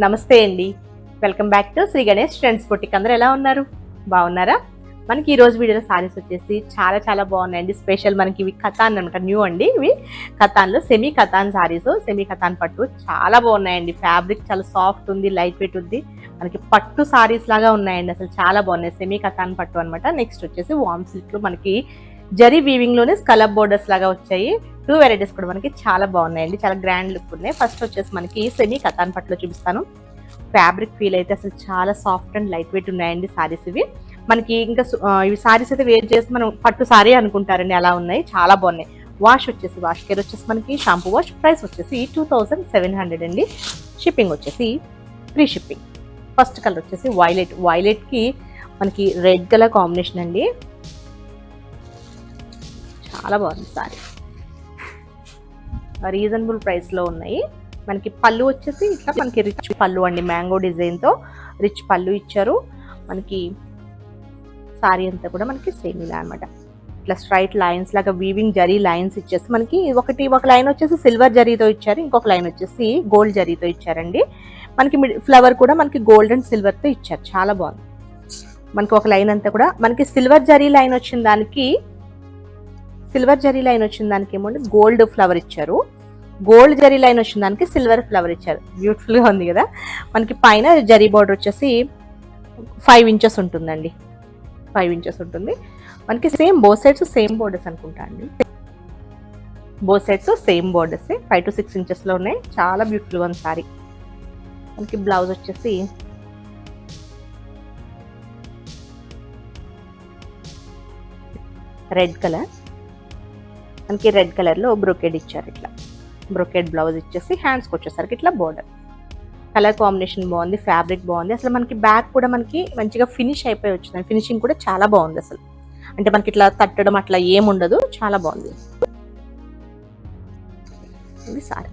నమస్తే అండి. Welcome back to Shri Ganesh trends boutique. అందరూ ఎలా ఉన్నారు? బాగున్నారా? మనకి ఈ రోజు వీడియోలో సారీస్ వచ్చేసి చాలా బాగున్నాయండి. స్పెషల్ మనకి ఇవి కథాన్ అనమాట, న్యూ అండి. ఇవి కథాన్లో సెమీ కథాన్ సారీస్, సెమీ కథాన్ పట్టు చాలా బాగున్నాయండి. ఫ్యాబ్రిక్ చాలా సాఫ్ట్ ఉంది, లైట్ వెయిట్ ఉంది. మనకి పట్టు సారీస్ లాగా ఉన్నాయండి. అసలు చాలా బాగున్నాయి. సెమీ కథాన్ పట్టు అనమాట. నెక్స్ట్ వచ్చేసి వామ్ సిల్క్ లో మనకి జరీ వీవింగ్ లోనే స్కలప్ బోర్డర్స్ లాగా వచ్చాయి. 2 వెరైటీస్ కూడా మనకి చాలా బాగున్నాయండి. చాలా గ్రాండ్ లుక్ ఉన్నాయి. ఫస్ట్ వచ్చేసి మనకి సెమీ కథాన్ పట్టులో చూపిస్తాను. ఫ్యాబ్రిక్ ఫీల్ అయితే అసలు చాలా సాఫ్ట్ అండ్ లైట్ వెయిట్ ఉన్నాయండి సారీస్ ఇవి. మనకి ఇంకా ఇవి సారీస్ అయితే వేర్ చేసి మనం పట్టు సారీ అనుకుంటారండి, అలా ఉన్నాయి. చాలా బాగున్నాయి. వాష్ కేర్ వచ్చేసి మనకి షాంపూ వాష్. ప్రైస్ వచ్చేసి 2700 అండి. షిప్పింగ్ వచ్చేసి ఫ్రీ షిప్పింగ్. ఫస్ట్ కలర్ వచ్చేసి వైలెట్ కి మనకి రెడ్ కలర్ కాంబినేషన్ అండి. చాలా బాగుంది సారీ. రీజనబుల్ ప్రైస్ లో ఉన్నాయి. మనకి పళ్ళు వచ్చేసి ఇట్లా మనకి రిచ్ పళ్ళు అండి, మ్యాంగో డిజైన్ తో రిచ్ పళ్ళు ఇచ్చారు. మనకి సారీ అంతా కూడా మనకి సేమ్ ఇలా అనమాట. ఇట్లా స్ట్రైట్ లైన్స్ లాగా వీవింగ్ జరీ లైన్స్ ఇచ్చేసి మనకి ఒక లైన్ వచ్చేసి సిల్వర్ జరీతో ఇచ్చారు, ఇంకొక లైన్ వచ్చేసి గోల్డ్ జరీతో ఇచ్చారండి. మనకి ఫ్లవర్ కూడా మనకి గోల్డ్ అండ్ సిల్వర్ తో ఇచ్చారు. చాలా బాగుంది. మనకి ఒక లైన్ అంతా కూడా మనకి సిల్వర్ జరీ లైన్ వచ్చిన దానికి ఏమో గోల్డ్ ఫ్లవర్ ఇచ్చారు. గోల్డ్ జరీ లైన్ వచ్చిన దానికి సిల్వర్ ఫ్లవర్ ఇచ్చారు. బ్యూటిఫుల్ గా ఉంది కదా. మనకి పైన జరీ బార్డర్ వచ్చేసి 5 ఇంచెస్ ఉంటుందండి. 5 ఇంచెస్ ఉంటుంది. మనకి same both sides same borders అనుకుంటా అండి. Both sides same borders 5 to 6 inches లో ఉన్నాయి. చాలా బ్యూటిఫుల్ గా ఉంది సారీ. మనకి బ్లౌజ్ వచ్చేసి రెడ్ కలర్. మనకి రెడ్ కలర్ లో బ్రోకెడ్ ఇచ్చారు. ఇట్లా బ్రోకెడ్ బ్లౌజ్ ఇచ్చేసి హ్యాండ్స్కి వచ్చేసరికి ఇట్లా బోర్డర్. కలర్ కాంబినేషన్ బాగుంది, ఫ్యాబ్రిక్ బాగుంది. అసలు మనకి బ్యాక్ కూడా మనకి మంచిగా ఫినిష్ అయిపోయి వచ్చింది. ఫినిషింగ్ కూడా చాలా బాగుంది. అసలు అంటే మనకి ఇట్లా తట్టడం అట్లా ఏముండదు. చాలా బాగుంది. ఇది సారీ.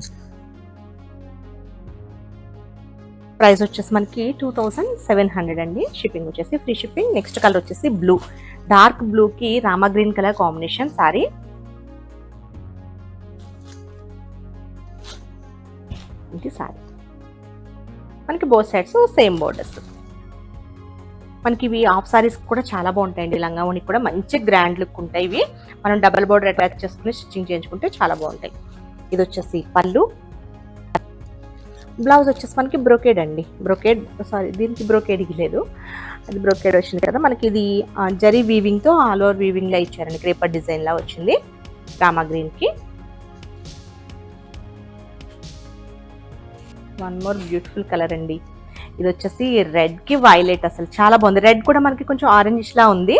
ప్రైస్ వచ్చేసి మనకి 2700 అండి. షిప్పింగ్ వచ్చేసి ఫ్రీ షిప్పింగ్. నెక్స్ట్ కలర్ వచ్చేసి బ్లూ. డార్క్ బ్లూ కి Rama green colour combination sorry. ఇది సారీ. మనకి బోత్ సైడ్స్ సేమ్ బోర్డర్స్. మనకి ఇవి హాఫ్ సారీస్ కూడా చాలా బాగుంటాయండి. లంగా ఓణి కూడా మంచి గ్రాండ్ లుక్ ఉంటాయి. ఇవి మనం డబుల్ బోర్డర్ అటాచ్ చేసుకుని స్టిచ్చింగ్ చేయించుకుంటే చాలా బాగుంటాయి. ఇది వచ్చేసి పళ్ళు. బ్లౌజ్ వచ్చేసి మనకి బ్రోకేడ్ అండి. దీనికి బ్రోకేడ్ లేదు, అది బ్రోకేడ్ వచ్చింది కదా. మనకి ఇది జరీ వీవింగ్ తో ఆల్ ఓవర్ వీవింగ్ లా ఇచ్చారండి. క్రేపర్ డిజైన్ లా వచ్చింది రామా గ్రీన్ కి. వన్ మోర్ బ్యూటిఫుల్ కలర్ అండి. ఇది వచ్చేసి రెడ్ కి వైలెట్. అసలు చాలా బాగుంది. రెడ్ కూడా మనకి కొంచెం ఆరెంజ్ లా ఉంది.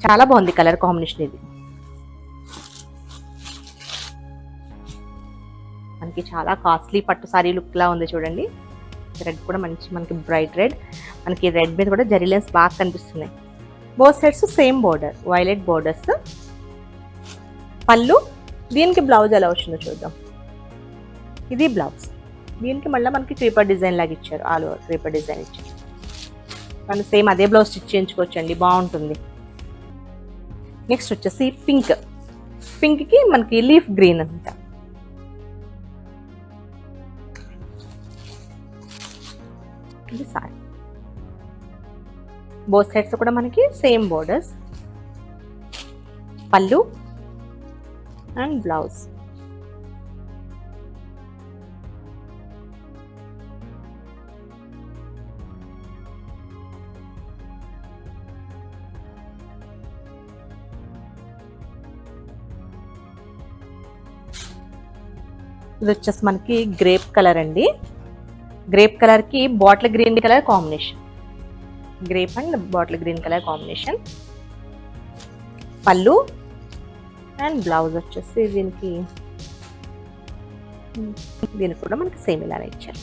చాలా బాగుంది కలర్ కాంబినేషన్. ఇది మనకి చాలా కాస్ట్లీ పట్టు సారీ లుక్ లా ఉంది చూడండి. రెడ్ కూడా మంచి మనకి బ్రైట్ రెడ్. మనకి రెడ్ మీద కూడా జరీ లైన్స్ బాగా కనిపిస్తున్నాయి. Both sides same border, violet borders. పళ్ళు. దీనికి బ్లౌజ్ ఎలా వచ్చిందో చూద్దాం. ఇది బ్లౌజ్. దీనికి మళ్ళీ మనకి క్రీపర్ డిజైన్ లాగా ఇచ్చారు. ఆల్ ఓవర్ క్రీపర్ డిజైన్ ఇచ్చారు. మనం సేమ్ అదే బ్లౌజ్ స్టిచ్ చేయించుకోవచ్చండి, బాగుంటుంది. నెక్స్ట్ వచ్చేసి పింక్. పింక్ కి మనకి లీఫ్ గ్రీన్ అంట. ఇది సారీ. బోత్ సైడ్స్ కూడా మనకి సేమ్ బోర్డర్స్. పళ్ళు అండ్ బ్లౌజ్. ఇది వచ్చేసి మనకి గ్రేప్ కలర్ అండి. గ్రేప్ కలర్ కి bottle green colour combination. Grape and bottle green colour combination. పళ్ళు అండ్ బ్లౌజ్ వచ్చేసి దీనికి కూడా మనకి సేమ్ ఇలానే ఇచ్చారు.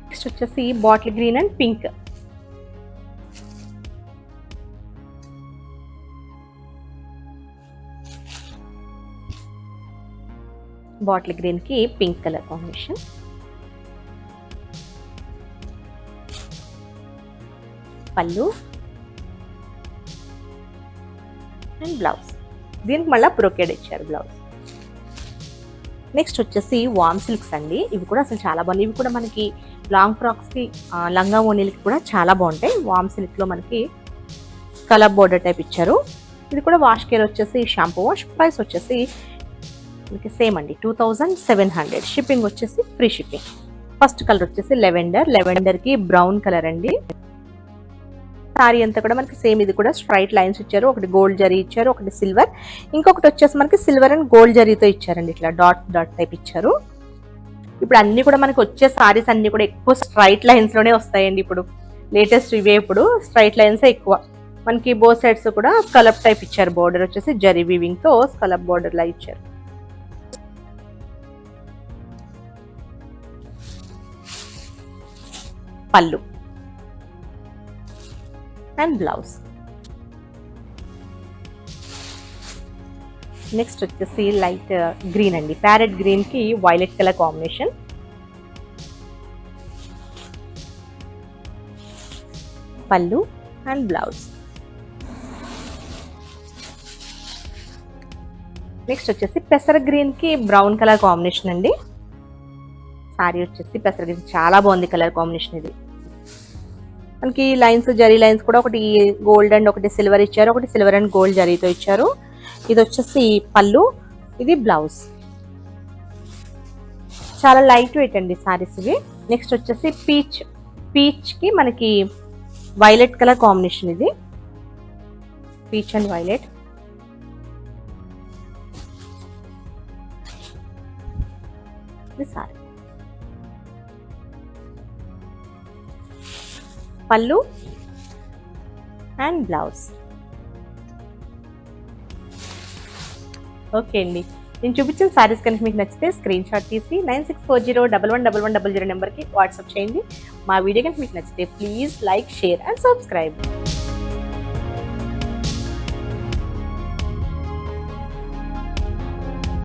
నెక్స్ట్ వచ్చేసి bottle green and pink. Bottle green కి పింక్ కలర్ కాంబినేషన్. పళ్ళు అండ్ బ్లౌజ్. దీనికి మళ్ళీ బ్రోకెడ్ ఇచ్చారు బ్లౌజ్. నెక్స్ట్ వచ్చేసి వామ్ సిల్క్స్ అండి. ఇవి కూడా అసలు చాలా బాగున్నాయి. ఇవి కూడా మనకి లాంగ్ ఫ్రాక్స్కి లంగా ఓణీలకి కూడా చాలా బాగుంటాయి. వామ్ సిల్క్లో మనకి కలర్ బోర్డర్ టైప్ ఇచ్చారు. ఇది కూడా వాష్ కేర్ వచ్చేసి షాంపూ వాష్. ప్రైస్ వచ్చేసి మనకి సేమ్ అండి 2700. షిప్పింగ్ వచ్చేసి ఫ్రీ షిప్పింగ్. ఫస్ట్ కలర్ వచ్చేసి లెవెండర్కి బ్రౌన్ కలర్ అండి. సారీ అంతా కూడా మనకి సేమ్. ఇది కూడా స్ట్రైట్ లైన్స్ ఇచ్చారు. ఒకటి గోల్డ్ జరీ ఇచ్చారు, ఒకటి సిల్వర్, ఇంకొకటి వచ్చేసి మనకి సిల్వర్ అండ్ గోల్డ్ జరీతో ఇచ్చారండి. ఇట్లా డాట్ డాట్ టైప్ ఇచ్చారు. ఇప్పుడు అన్ని కూడా మనకి వచ్చే సారీస్ అన్ని కూడా ఎక్కువ స్ట్రైట్ లైన్స్ లోనే వస్తాయండి. ఇప్పుడు లేటెస్ట్ ఇవే, ఇప్పుడు స్ట్రైట్ లైన్స్ ఎక్కువ. మనకి బోత్ సైడ్స్ కూడా స్కలప్ టైప్ ఇచ్చారు. బోర్డర్ వచ్చేసి జరీ వీవింగ్ తో స్కలప్ బోర్డర్ లా ఇచ్చారు. పళ్ళు అండ్ బ్లౌజ్. నెక్స్ట్ వచ్చేసి లైట్ గ్రీన్ అండి. ప్యారెట్ గ్రీన్ కి వైలెట్ కలర్ కాంబినేషన్. పళ్ళు అండ్ బ్లౌజ్. నెక్స్ట్ వచ్చేసి పెసర గ్రీన్ కి బ్రౌన్ కలర్ కాంబినేషన్ అండి. సారీ వచ్చేసి పెసర గ్రీన్ చాలా బాగుంది కలర్ కాంబినేషన్. ఇది మనకి లైన్స్, జరీ లైన్స్ కూడా ఒకటి గోల్డ్ అండ్ ఒకటి సిల్వర్ ఇచ్చారు, ఒకటి సిల్వర్ అండ్ గోల్డ్ జరీతో ఇచ్చారు. ఇది వచ్చేసి పళ్ళు, ఇది బ్లౌజ్. చాలా లైట్ వెయిట్ అండి సారీస్ ఇవి. నెక్స్ట్ వచ్చేసి పీచ్ కి మనకి వైలెట్ కలర్ కాంబినేషన్. ఇది పీచ్ అండ్ వైలెట్. ఇది సారీ. పళ్ళు అండ్ బ్లౌజ్. ఓకే అండి, నేను చూపించిన సారీస్ కనుక మీకు నచ్చితే స్క్రీన్ షాట్ తీసి 9640111100 నెంబర్కి వాట్సాప్ చేయండి. మా వీడియో కనుక మీకు నచ్చితే please like, share and subscribe.